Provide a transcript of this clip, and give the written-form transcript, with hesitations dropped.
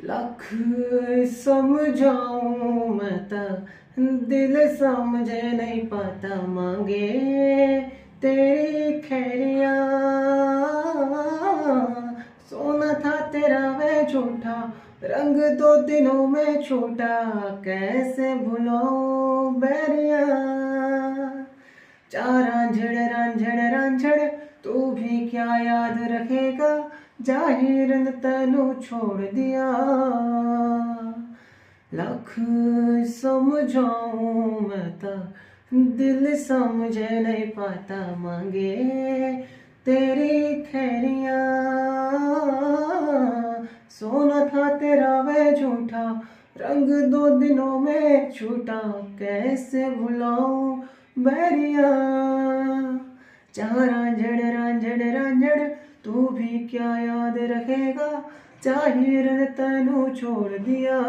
लख समझाऊं मैं ता दिल समझे नहीं पाता, मांगे तेरी खैरिया। सोना था तेरा वे झूठा, रंग 2 दिनों में छूटा, कैसे भुलाऊं बैरिया। रांझड़ रांझड़ रांझड़ तू भी क्या याद रखेगा, जाहिर न तैनू छोड़ दिया। लख समझाऊं मैं ता दिल समझे नहीं पाता, मांगे तेरी खैरिया। सोना था तेरा वे झूठा, रंग 2 दिनों में छूटा, कैसे भुलाऊं बैरिया। रांझड़ रांझड़ रांझड़ तू भी क्या याद रखेगा, जाहिर ने तैनू छोड़ दिया।